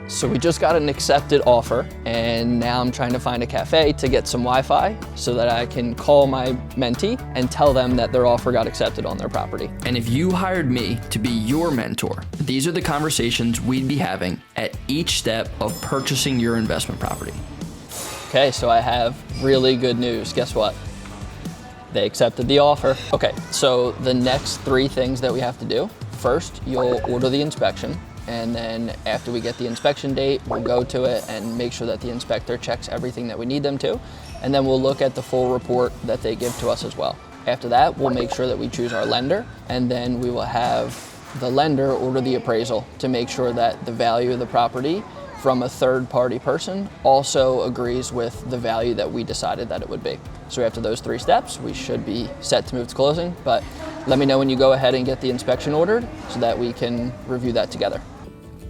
So we just got an accepted offer, and now I'm trying to find a cafe to get some Wi-Fi so that I can call my mentee and tell them that their offer got accepted on their property. And if you hired me to be your mentor, these are the conversations we'd be having at each step of purchasing your investment property. Okay, so I have really good news. Guess what? They accepted the offer. Okay, so the next 3 things that we have to do. First, you'll order the inspection, and then after we get the inspection date, we'll go to it and make sure that the inspector checks everything that we need them to, and then we'll look at the full report that they give to us as well. After that, we'll make sure that we choose our lender, and then we will have the lender order the appraisal to make sure that the value of the property from a third-party person also agrees with the value that we decided that it would be. So after those 3 steps, we should be set to move to closing, but let me know when you go ahead and get the inspection ordered so that we can review that together.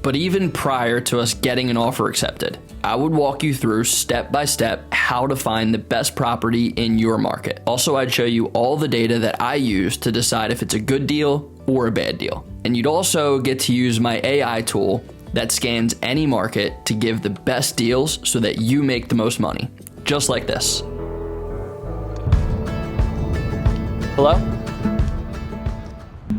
But even prior to us getting an offer accepted, I would walk you through step by step how to find the best property in your market. Also, I'd show you all the data that I use to decide if it's a good deal or a bad deal. And you'd also get to use my AI tool that scans any market to give the best deals so that you make the most money, just like this. Hello?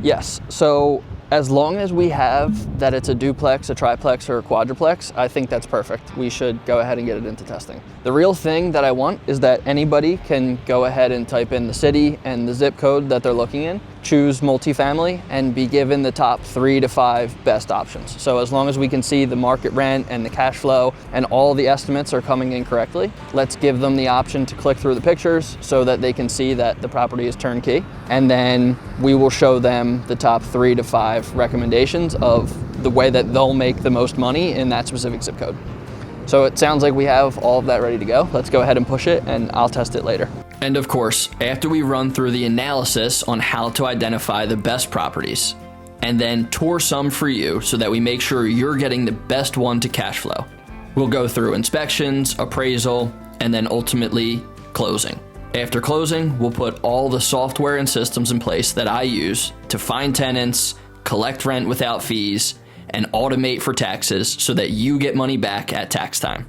Yes, so as long as we have that it's a duplex, a triplex, or a quadruplex, I think that's perfect. We should go ahead and get it into testing. The real thing that I want is that anybody can go ahead and type in the city and the zip code that they're looking in, choose multifamily, and be given the top 3 to 5 best options. So as long as we can see the market rent and the cash flow and all the estimates are coming in correctly, let's give them the option to click through the pictures so that they can see that the property is turnkey. And then we will show them the top 3 to 5 recommendations of the way that they'll make the most money in that specific zip code. So it sounds like we have all of that ready to go. Let's go ahead and push it, and I'll test it later. And of course, after we run through the analysis on how to identify the best properties, and then tour some for you so that we make sure you're getting the best one to cash flow, we'll go through inspections, appraisal, and then ultimately closing. After closing, we'll put all the software and systems in place that I use to find tenants, collect rent without fees, and automate for taxes so that you get money back at tax time.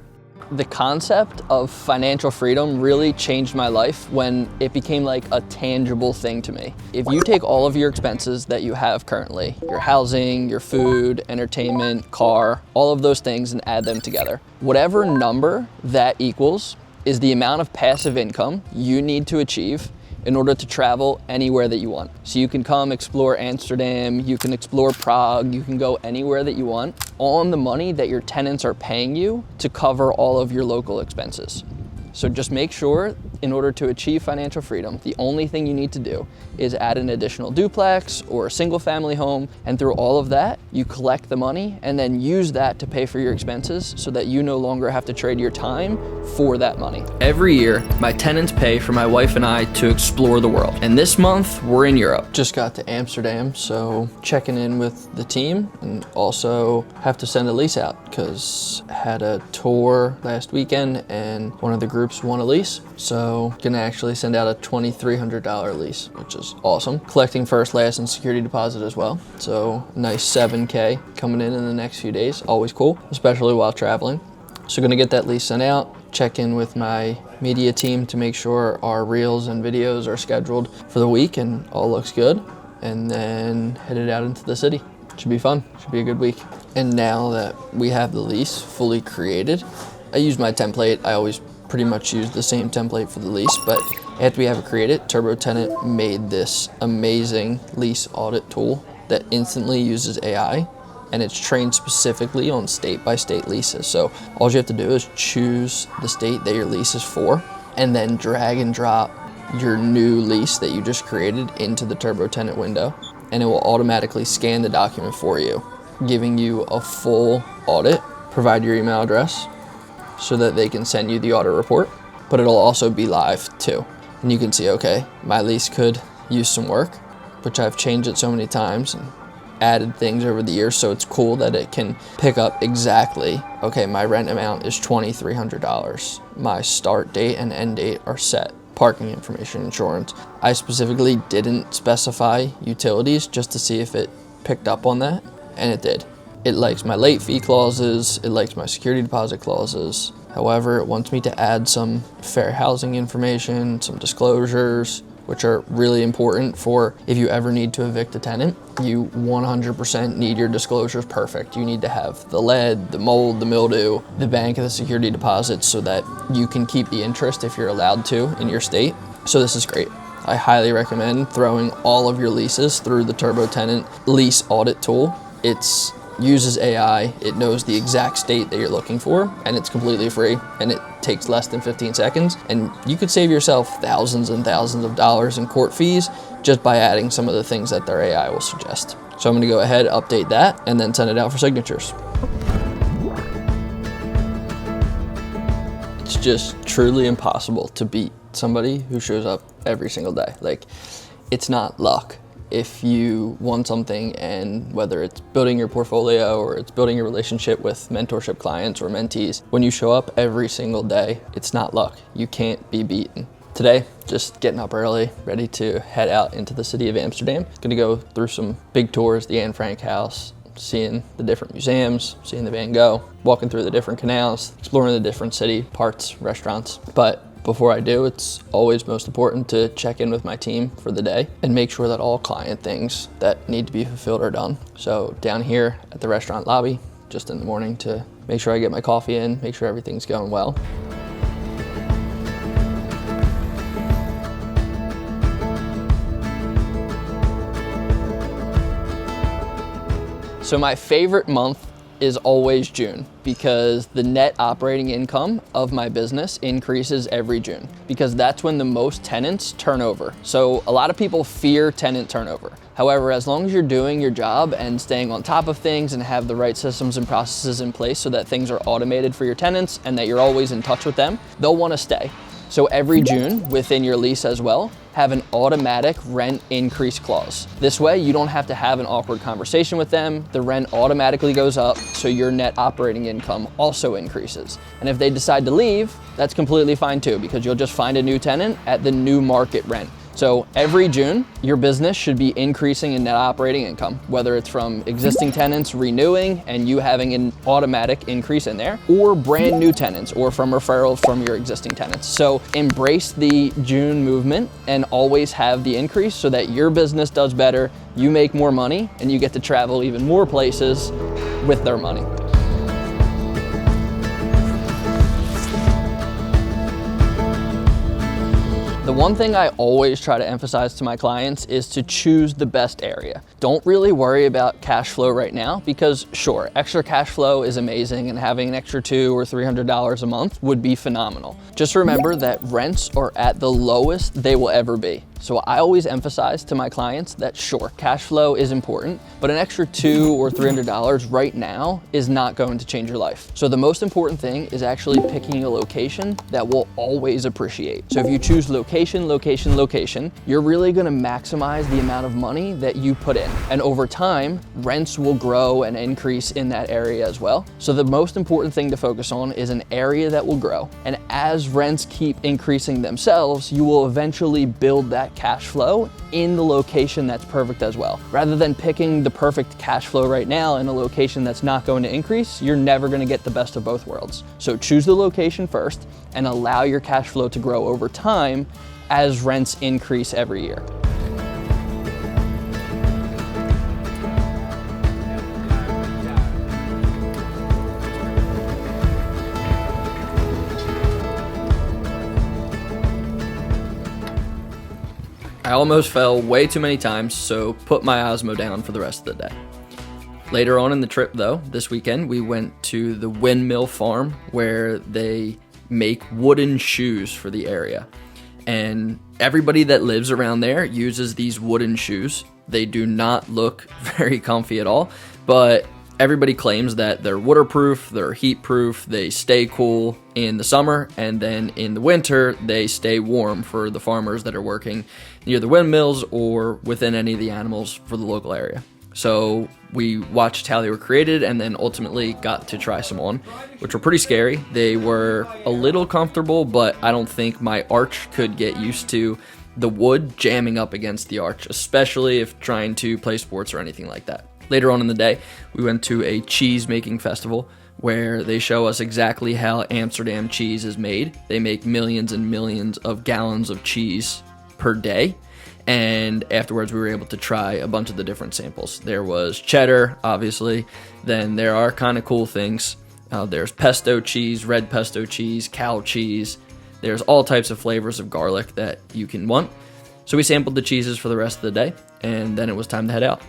The concept of financial freedom really changed my life when it became like a tangible thing to me. If you take all of your expenses that you have currently, your housing, your food, entertainment, car, all of those things, and add them together, whatever number that equals is the amount of passive income you need to achieve in order to travel anywhere that you want. So you can come explore Amsterdam, you can explore Prague, you can go anywhere that you want on the money that your tenants are paying you to cover all of your local expenses. So just make sure, in order to achieve financial freedom, the only thing you need to do is add an additional duplex or a single family home, and through all of that, you collect the money and then use that to pay for your expenses so that you no longer have to trade your time for that money. Every year, my tenants pay for my wife and I to explore the world. And this month, we're in Europe. Just got to Amsterdam, so checking in with the team, and also have to send a lease out because had a tour last weekend and one of the groups won a lease. So gonna actually send out a $2,300 lease, which is awesome. Collecting first, last, and security deposit as well. So nice $7K coming in the next few days. Always cool, especially while traveling. So gonna get that lease sent out, check in with my media team to make sure our reels and videos are scheduled for the week and all looks good, and then headed out into the city. Should be fun, should be a good week. And now that we have the lease fully created, I use my template. I always pretty much use the same template for the lease, but after we have it created, TurboTenant made this amazing lease audit tool that instantly uses AI, and it's trained specifically on state-by-state leases. So all you have to do is choose the state that your lease is for, and then drag and drop your new lease that you just created into the TurboTenant window, and it will automatically scan the document for you, giving you a full audit. Provide your email address so that they can send you the audit report, but it'll also be live too. And you can see, okay, my lease could use some work, which I've changed it so many times and added things over the years, so it's cool that it can pick up exactly, okay, my rent amount is $2,300. My start date and end date are set. Parking information, insurance. I specifically didn't specify utilities just to see if it picked up on that, and it did. It likes my late fee clauses, it likes my security deposit clauses. However, it wants me to add some fair housing information, some disclosures, which are really important for if you ever need to evict a tenant. You 100% need your disclosures perfect. You need to have the lead, the mold, the mildew, the bank, and the security deposits so that you can keep the interest if you're allowed to in your state. So this is great. I highly recommend throwing all of your leases through the Turbo Tenant lease audit tool. It uses AI, it knows the exact state that you're looking for, and it's completely free, and it takes less than 15 seconds. And you could save yourself thousands and thousands of dollars in court fees just by adding some of the things that their AI will suggest. So I'm gonna go ahead, update that, and then send it out for signatures. It's just truly impossible to beat somebody who shows up every single day. Like, it's not luck. If you want something, and whether it's building your portfolio or it's building a relationship with mentorship clients or mentees, when you show up every single day, it's not luck. You can't be beaten. Today, just getting up early, ready to head out into the city of Amsterdam. Gonna go through some big tours, the Anne Frank house, seeing the different museums, seeing the Van Gogh, walking through the different canals, exploring the different city parts, restaurants. But before I do, it's always most important to check in with my team for the day and make sure that all client things that need to be fulfilled are done. So down here at the restaurant lobby, just in the morning to make sure I get my coffee in, make sure everything's going well. So my favorite month is always June, because the net operating income of my business increases every June, because that's when the most tenants turn over. So a lot of people fear tenant turnover. However, as long as you're doing your job and staying on top of things and have the right systems and processes in place so that things are automated for your tenants and that you're always in touch with them, they'll want to stay. So every June, within your lease as well, have an automatic rent increase clause. This way, you don't have to have an awkward conversation with them. The rent automatically goes up, so your net operating income also increases. And if they decide to leave, that's completely fine too, because you'll just find a new tenant at the new market rent. So every June, your business should be increasing in net operating income, whether it's from existing tenants renewing and you having an automatic increase in there, or brand new tenants, or from referrals from your existing tenants. So embrace the June movement and always have the increase so that your business does better, you make more money, and you get to travel even more places with their money. The one thing I always try to emphasize to my clients is to choose the best area. Don't really worry about cash flow right now, because sure, extra cash flow is amazing and having an extra $200 or $300 a month would be phenomenal. Just remember that rents are at the lowest they will ever be. So I always emphasize to my clients that sure, cash flow is important, but an extra $200 or $300 right now is not going to change your life. So the most important thing is actually picking a location that will always appreciate. So if you choose location, location, location, you're really gonna maximize the amount of money that you put in. And over time, rents will grow and increase in that area as well. So the most important thing to focus on is an area that will grow. And as rents keep increasing themselves, you will eventually build that cash flow in the location that's perfect as well. Rather than picking the perfect cash flow right now in a location that's not going to increase, you're never going to get the best of both worlds. So choose the location first and allow your cash flow to grow over time as rents increase every year. I almost fell way too many times, so put my Osmo down for the rest of the day. Later on in the trip though, this weekend, we went to the windmill farm where they make wooden shoes for the area. And everybody that lives around there uses these wooden shoes. They do not look very comfy at all, but everybody claims that they're waterproof, they're heat proof, they stay cool in the summer, and then in the winter, they stay warm for the farmers that are working near the windmills or within any of the animals for the local area. So we watched how they were created and then ultimately got to try some on, which were pretty scary. They were a little comfortable, but I don't think my arch could get used to the wood jamming up against the arch, especially if trying to play sports or anything like that. Later on in the day, we went to a cheese making festival where they show us exactly how Amsterdam cheese is made. They make millions and millions of gallons of cheese per day. And afterwards, we were able to try a bunch of the different samples. There was cheddar, obviously. Then there are kind of cool things. There's pesto cheese, red pesto cheese, cow cheese. There's all types of flavors of garlic that you can want. So we sampled the cheeses for the rest of the day, and then it was time to head out.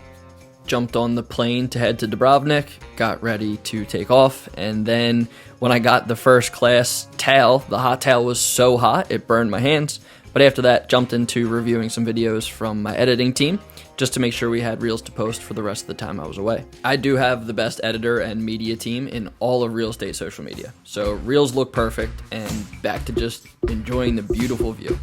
Jumped on the plane to head to Dubrovnik, got ready to take off, and then when I got the first class towel, the hot towel was so hot it burned my hands. But after that, jumped into reviewing some videos from my editing team just to make sure we had reels to post for the rest of the time I was away. I do have the best editor and media team in all of real estate social media. So reels look perfect, and back to just enjoying the beautiful view.